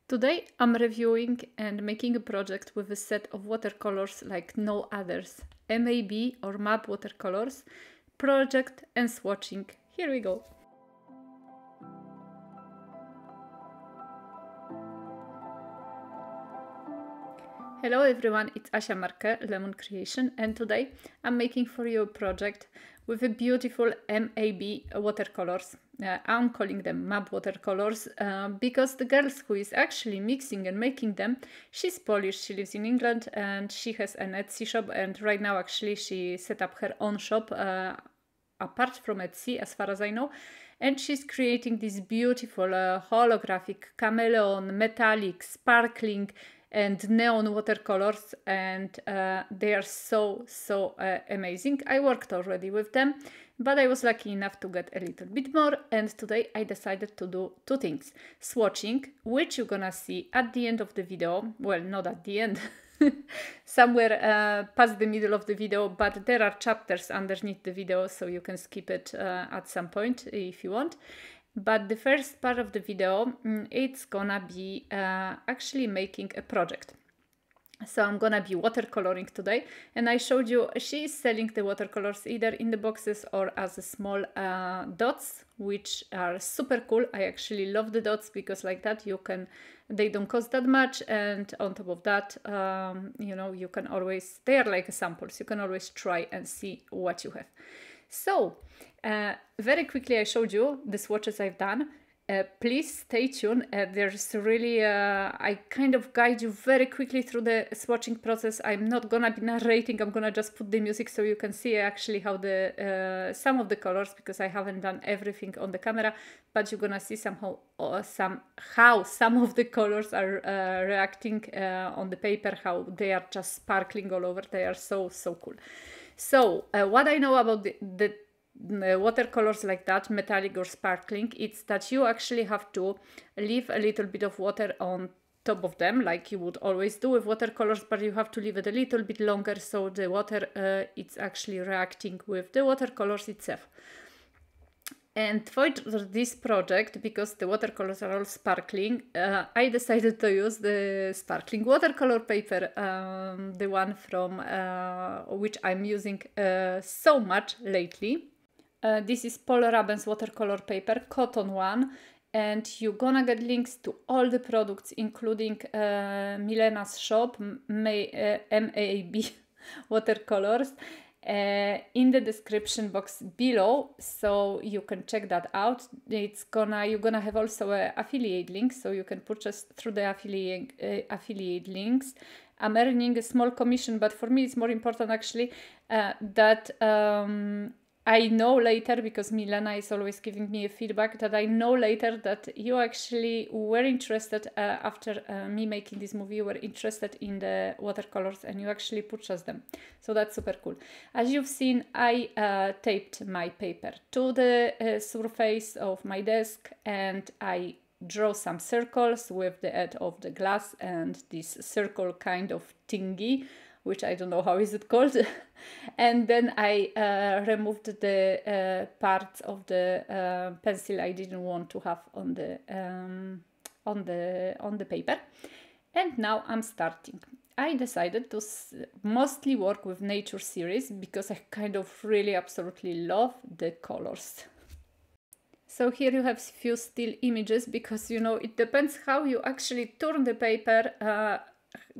Today I'm reviewing and making a project with a set of watercolors like no others. MAB or MAB watercolors, project and swatching. Here we go. Hello everyone, it's Asia Marquet, Lemon Creation, and today I'm making for you a project with a beautiful MAB watercolors. I'm calling them MAB watercolors because the girl who is actually mixing and making them, she's Polish, she lives in England and she has an Etsy shop, and right now actually she set up her own shop apart from Etsy as far as I know, and she's creating this beautiful holographic, chameleon, metallic, sparkling and neon watercolors, and they are so amazing. I worked already with them, but I was lucky enough to get a little bit more, and today I decided to do two things: swatching, which you're gonna see at the end of the video. Well, not at the end, somewhere past the middle of the video, but there are chapters underneath the video, so you can skip it at some point if you want. But the first part of the video, it's gonna be actually making a project. So I'm gonna be watercoloring today, and I showed you she is selling the watercolors either in the boxes or as a small dots, which are super cool. I actually love the dots because like that they don't cost that much, and on top of that, you know, you can always, they are like samples, you can always try and see what you have. So very quickly I showed you the swatches I've done. Please stay tuned. There's really, I kind of guide you very quickly through the swatching process. I'm not gonna be narrating, I'm gonna just put the music so you can see actually how the some of the colors, because I haven't done everything on the camera, but you're gonna see somehow how some of the colors are reacting on the paper, how they are just sparkling all over. They are so cool. So what I know about the watercolors like that, metallic or sparkling, it's that you actually have to leave a little bit of water on top of them, like you would always do with watercolors, but you have to leave it a little bit longer so the water it's actually reacting with the watercolors itself. And for this project, because the watercolors are all sparkling, I decided to use the sparkling watercolor paper, the one from which I'm using so much lately. This is Paul Rubens watercolor paper, cotton one, and you're gonna get links to all the products, including Milena's shop, MAB watercolors, in the description box below, so you can check that out. You're gonna have also an affiliate link, so you can purchase through the affiliate links. I'm earning a small commission, but for me it's more important actually that I know later, because Milena is always giving me a feedback, that I know later that you actually were interested, after me making this movie, you were interested in the watercolors and you actually purchased them. So that's super cool. As you've seen, I taped my paper to the surface of my desk, and I draw some circles with the edge of the glass and this circle kind of thingy, which I don't know how is it called. And then I removed the parts of the pencil I didn't want to have on the paper. And now I'm starting. I decided to mostly work with nature series because I kind of really absolutely love the colors. So here you have few still images, because you know it depends how you actually turn the paper.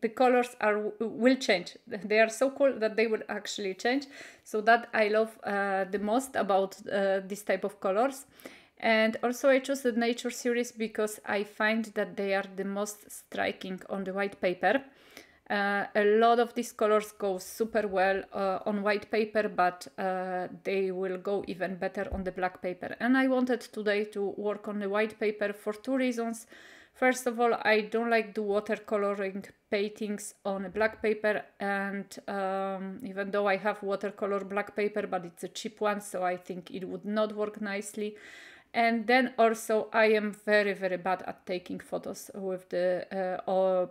The colors will change. They are so cool that they will actually change. So that I love the most about this type of colors. And also I chose the nature series because I find that they are the most striking on the white paper. A lot of these colors go super well on white paper, but they will go even better on the black paper. And I wanted today to work on the white paper for two reasons. First of all, I don't like do watercoloring paintings on a black paper, and even though I have watercolor black paper, but it's a cheap one, so I think it would not work nicely. And then also I am very bad at taking photos with the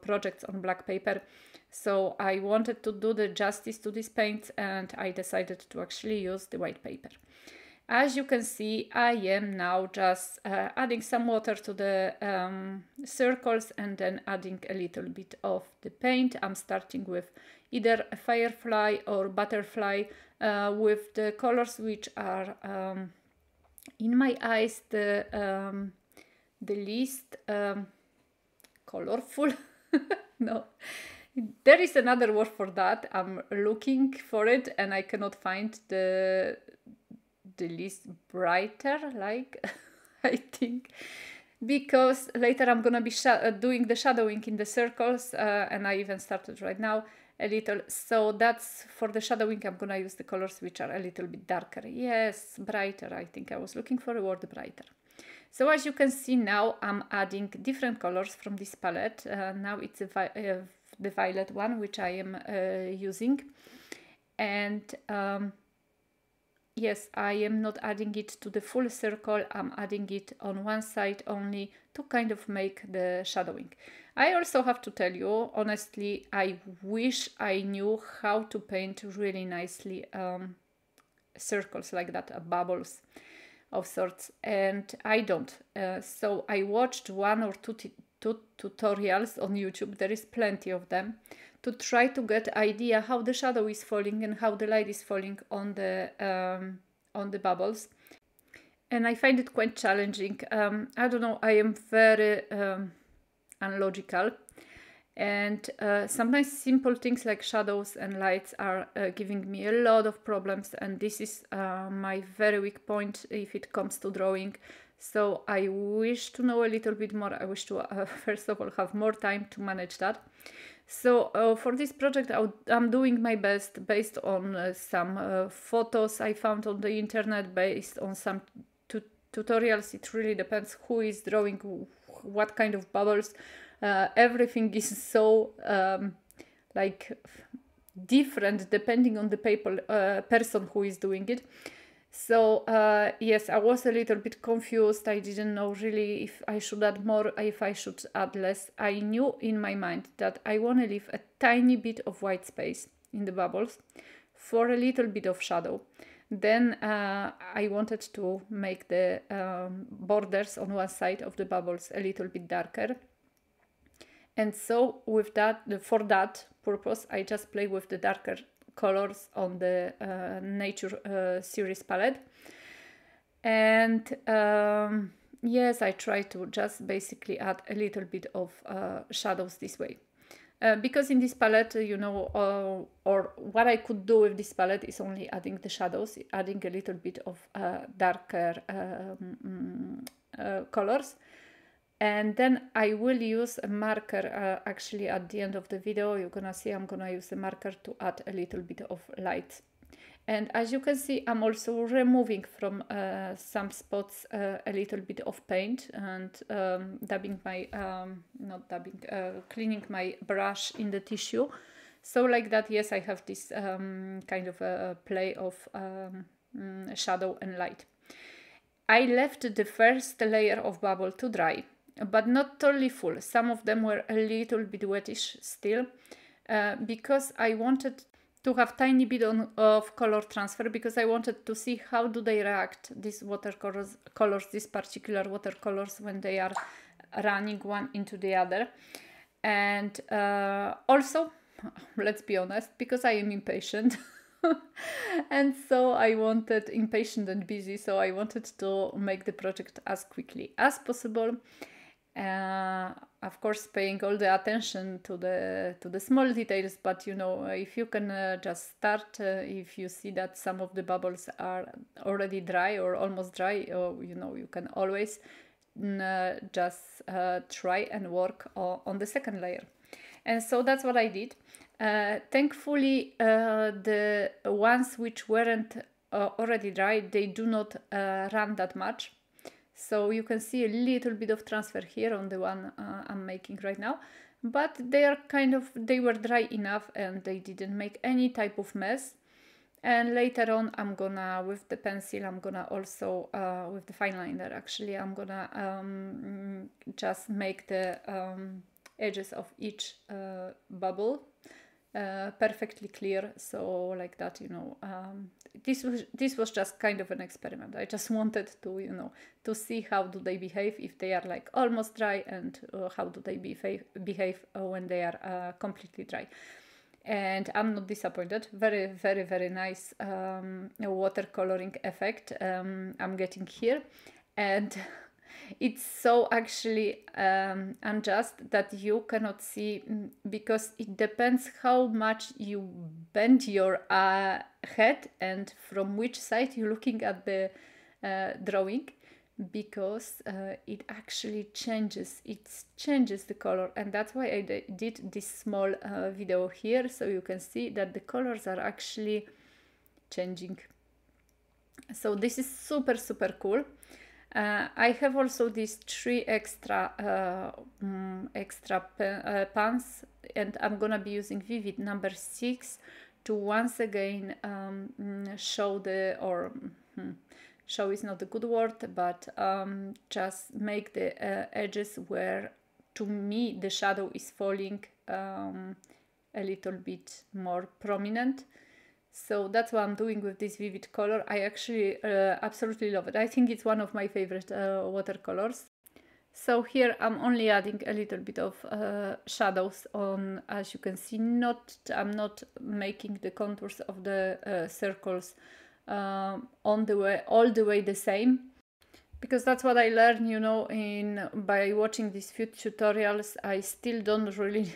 projects on black paper. So I wanted to do the justice to these paints, and I decided to actually use the white paper. As you can see, I am now just adding some water to the circles and then adding a little bit of the paint. I'm starting with either a firefly or butterfly with the colors which are, in my eyes, the least colorful. No, there is another word for that. I'm looking for it and I cannot find the least brighter, like I think, because later I'm gonna be doing the shadowing in the circles, and I even started right now a little. So that's for the shadowing. I'm gonna use the colors which are a little bit darker. Yes, brighter. I think I was looking for a word, brighter. So as you can see now, I'm adding different colors from this palette. Now it's the violet one, which I am using, and yes, I am not adding it to the full circle. I'm adding it on one side only to kind of make the shadowing. I also have to tell you, honestly, I wish I knew how to paint really nicely circles like that, bubbles of sorts, and I don't. So I watched one or two tutorials on YouTube. There is plenty of them, to try to get idea how the shadow is falling and how the light is falling on the bubbles, and I find it quite challenging. I don't know, I am very unlogical, and sometimes simple things like shadows and lights are giving me a lot of problems, and this is my very weak point if it comes to drawing. So I wish to know a little bit more. I wish to first of all have more time to manage that. So for this project, I'm doing my best based on some photos I found on the internet, based on some tutorials. It really depends who is drawing what kind of bubbles. Everything is so like different depending on the person who is doing it. So yes, I was a little bit confused. I didn't know really if I should add more, if I should add less. I knew in my mind that I want to leave a tiny bit of white space in the bubbles for a little bit of shadow. Then I wanted to make the borders on one side of the bubbles a little bit darker. And so with that, for that purpose, I just play with the darker colors on the nature series palette, and yes, I try to just basically add a little bit of shadows this way, because in this palette, you know, or what I could do with this palette is only adding the shadows, adding a little bit of darker colors. And then I will use a marker actually at the end of the video. You're gonna see I'm gonna use a marker to add a little bit of light. And as you can see, I'm also removing from some spots a little bit of paint and dabbing my, cleaning my brush in the tissue. So like that, yes, I have this kind of a play of shadow and light. I left the first layer of bubble to dry, but not totally full. Some of them were a little bit wettish still, because I wanted to have tiny bit of color transfer, because I wanted to see how do they react, these watercolors, these particular watercolors, when they are running one into the other. And also, let's be honest, because I am impatient. And so I wanted, impatient and busy, so I wanted to make the project as quickly as possible. Of course, paying all the attention to the small details, but you know, if you can just start, if you see that some of the bubbles are already dry or almost dry, you know, you can always just try and work on the second layer. And so that's what I did. Thankfully, the ones which weren't already dry, they do not run that much. So you can see a little bit of transfer here on the one I'm making right now, but they are they were dry enough and they didn't make any type of mess. And later on, I'm gonna, with the pencil, I'm gonna also, with the fineliner actually, I'm gonna just make the edges of each bubble perfectly clear, so like that, you know. This was just kind of an experiment. I just wanted to, you know, to see how do they behave if they are like almost dry, and how do they behave when they are completely dry. And I'm not disappointed. Very, very, very nice watercoloring effect I'm getting here. And it's so actually unjust that you cannot see, because it depends how much you bend your head and from which side you're looking at the drawing, because it actually changes the color. And that's why I did this small video here, so you can see that the colors are actually changing. So this is super, super cool. I have also these 3 extra pans, and I'm gonna be using Vivid number 6 to once again show the, or show is not a good word, but just make the edges where, to me, the shadow is falling a little bit more prominent. So that's what I'm doing with this Vivid color. I actually absolutely love it. I think it's one of my favorite watercolors. So here I'm only adding a little bit of shadows on, as you can see. I'm not making the contours of the circles all the way the same, because that's what I learned, you know, by watching these few tutorials. I still don't really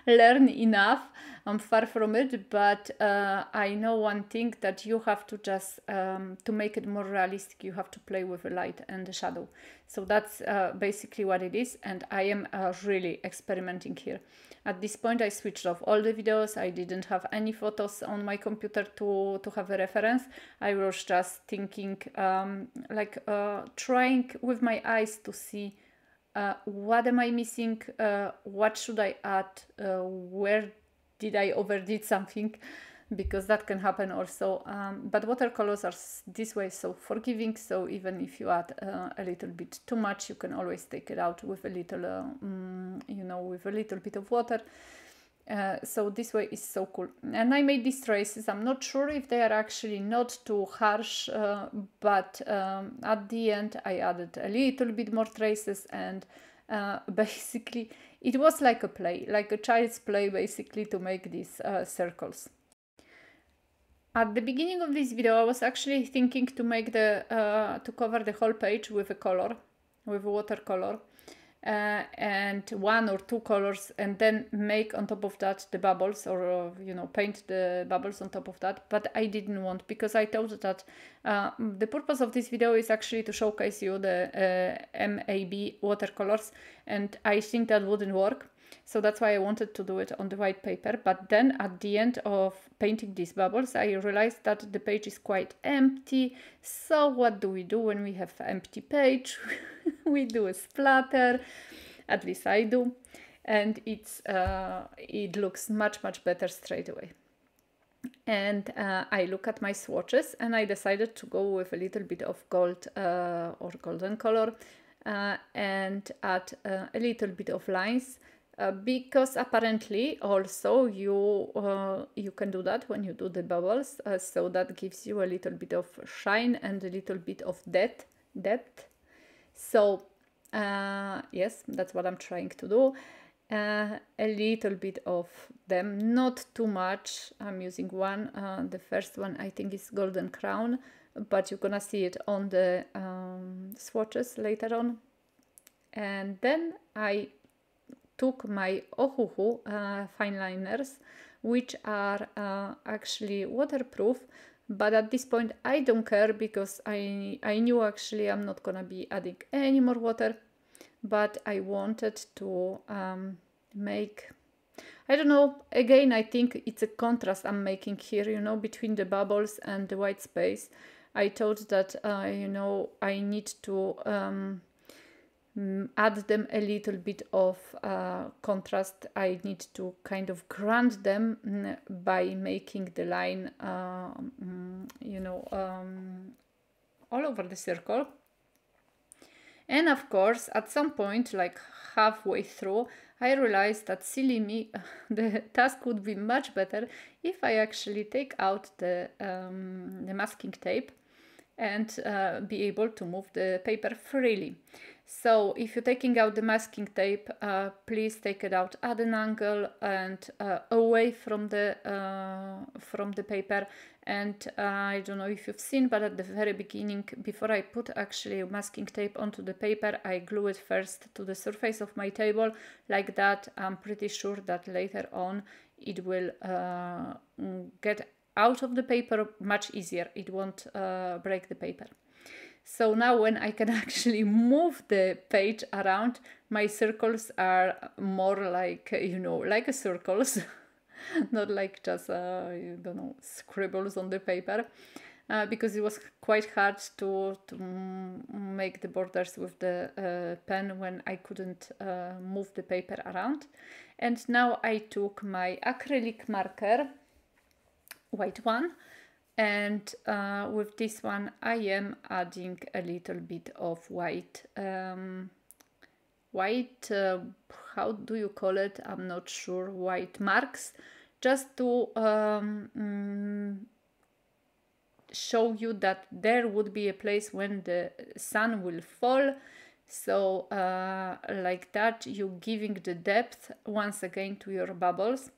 learn enough. I'm far from it, but I know one thing, that you have to just, to make it more realistic, you have to play with the light and the shadow. So that's basically what it is, and I am really experimenting here. At this point I switched off all the videos. I didn't have any photos on my computer to have a reference. I was just thinking, trying with my eyes to see what am I missing, what should I add, where did I overdid something, because that can happen also. But watercolors are this way so forgiving, so even if you add a little bit too much, you can always take it out with a little, you know, with a little bit of water. So this way is so cool. And I made these traces. I'm not sure if they are actually not too harsh, but at the end I added a little bit more traces, and basically it was like a play, like a child's play, basically, to make these circles. At the beginning of this video I was actually thinking to make to cover the whole page with a color, with a watercolor. And 1 or 2 colors, and then make on top of that the bubbles, or you know, paint the bubbles on top of that. But I didn't want, because I thought that the purpose of this video is actually to showcase you the MAB watercolors, and I think that wouldn't work. So that's why I wanted to do it on the white paper. But then at the end of painting these bubbles, I realized that the page is quite empty. So what do we do when we have an empty page? We do a splatter, at least I do. And it looks much, much better straight away. And I look at my swatches, and I decided to go with a little bit of gold or golden color, and add a little bit of lines. Because apparently also you can do that when you do the bubbles, so that gives you a little bit of shine and a little bit of depth. So yes, that's what I'm trying to do. A little bit of them, not too much. I'm using one. The first one I think is Golden Crown, but you're gonna see it on the swatches later on. And then I took my Ohuhu Fineliners, which are actually waterproof, but at this point I don't care, because I knew actually I'm not gonna be adding any more water, but I wanted to make, I don't know, again I think it's a contrast I'm making here, you know, between the bubbles and the white space. I thought that you know, I need to add them a little bit of contrast. I need to kind of grant them by making the line, you know, all over the circle. And of course, at some point, like halfway through, I realized that, silly me, the task would be much better if I actually take out the masking tape and be able to move the paper freely. So if you're taking out the masking tape, please take it out at an angle and away from the paper. And I don't know if you've seen, but at the very beginning, before I put actually masking tape onto the paper, I glue it first to the surface of my table. Like that, I'm pretty sure that later on it will get out of the paper much easier. It won't break the paper. So now when I can actually move the page around, my circles are more like, you know, like circles, not like just, you don't know, scribbles on the paper, because it was quite hard to make the borders with the pen when I couldn't move the paper around. And now I took my acrylic marker, white one, and with this one I am adding a little bit of white, how do you call it, I'm not sure, white marks, just to show you that there would be a place when the sun will fall. So like that, you giving the depth once again to your bubbles.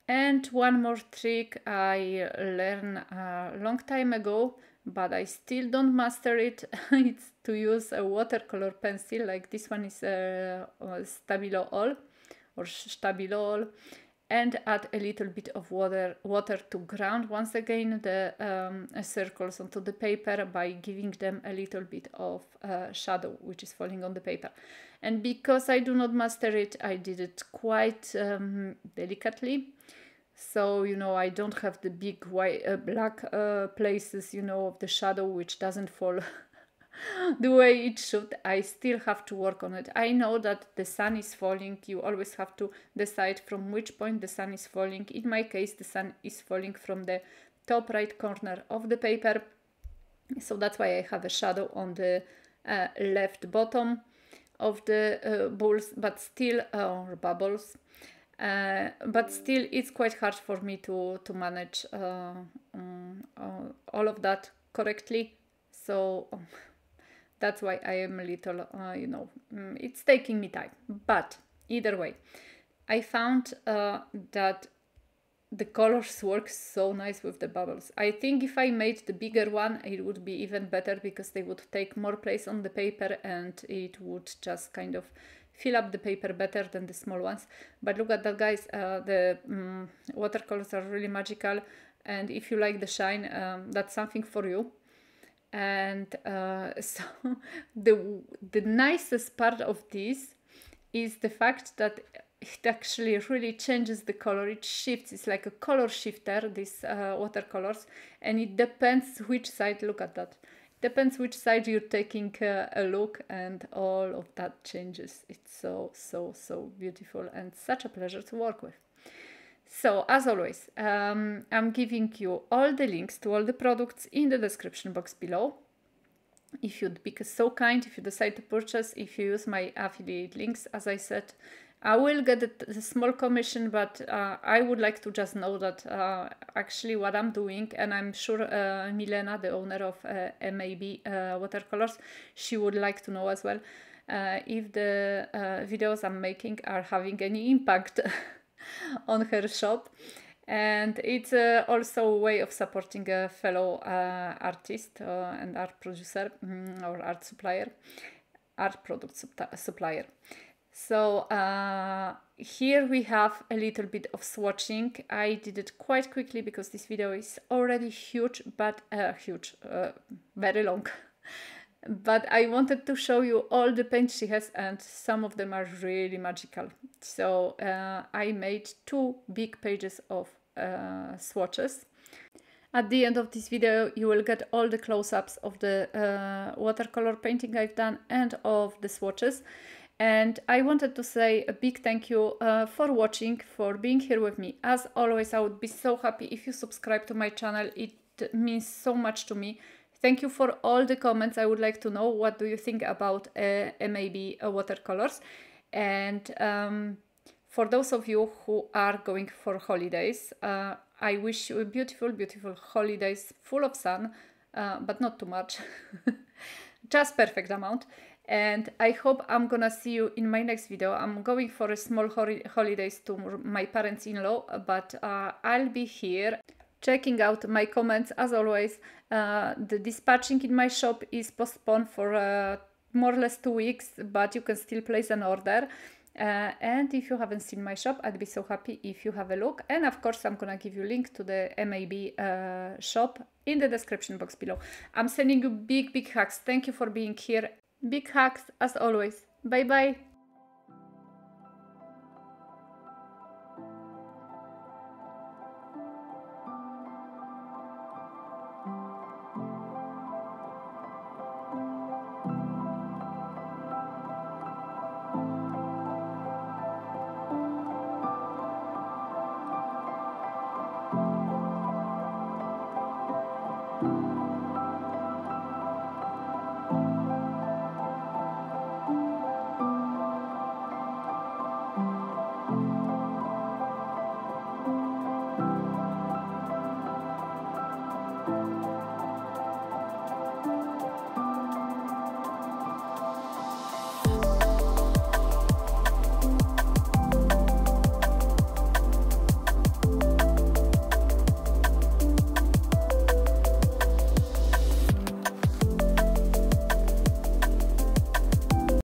And one more trick I learned a long time ago, but I still don't master it. It's to use a watercolor pencil, like this one is a Stabilo All or Stabilo All, and add a little bit of water to ground once again the circles onto the paper by giving them a little bit of shadow which is falling on the paper. And because I do not master it, I did it quite delicately. So, you know, I don't have the big white, black places, you know, of the shadow which doesn't fall the way it should. I still have to work on it. I know that the sun is falling. You always have to decide from which point the sun is falling. In my case, the sun is falling from the top right corner of the paper. So that's why I have a shadow on the left bottom of the balls, but still, or bubbles. But still, it's quite hard for me to manage all of that correctly. So that's why I am a little, you know, it's taking me time. But either way, I found that the colors work so nice with the bubbles. I think if I made the bigger one, it would be even better because they would take more place on the paper and it would just kind of fill up the paper better than the small ones. But look at that, guys. The watercolors are really magical, and if you like the shine, that's something for you. And so the nicest part of this is the fact that it actually really changes the color. It shifts. It's like a color shifter, these watercolors, and it depends which side. Look at that. Depends which side you're taking a look, and all of that changes. It's so beautiful and such a pleasure to work with. So as always, I'm giving you all the links to all the products in the description box below. If you'd be so kind, if you decide to purchase, if you use my affiliate links, as I said, I will get a small commission, but I would like to just know that actually what I'm doing, and I'm sure Milena, the owner of MAB Watercolors, she would like to know as well if the videos I'm making are having any impact on her shop. And it's also a way of supporting a fellow artist and art producer or art supplier, art product supplier. So here we have a little bit of swatching. I did it quite quickly because this video is already huge, but very long. But I wanted to show you all the paints she has, and some of them are really magical. So I made 2 big pages of swatches. At the end of this video, you will get all the close-ups of the watercolor painting I've done and of the swatches. And I wanted to say a big thank you for watching, for being here with me. As always, I would be so happy if you subscribe to my channel. It means so much to me. Thank you for all the comments. I would like to know what do you think about maybe watercolors. And for those of you who are going for holidays, I wish you a beautiful, beautiful holidays full of sun, but not too much, just perfect amount. And I hope I'm gonna see you in my next video. I'm going for a small holidays to my parents-in-law, but I'll be here checking out my comments as always. The dispatching in my shop is postponed for more or less 2 weeks, but you can still place an order. And if you haven't seen my shop, I'd be so happy if you have a look. And of course, I'm gonna give you a link to the MAB shop in the description box below. I'm sending you big, big hugs. Thank you for being here. Big hugs as always. Bye bye.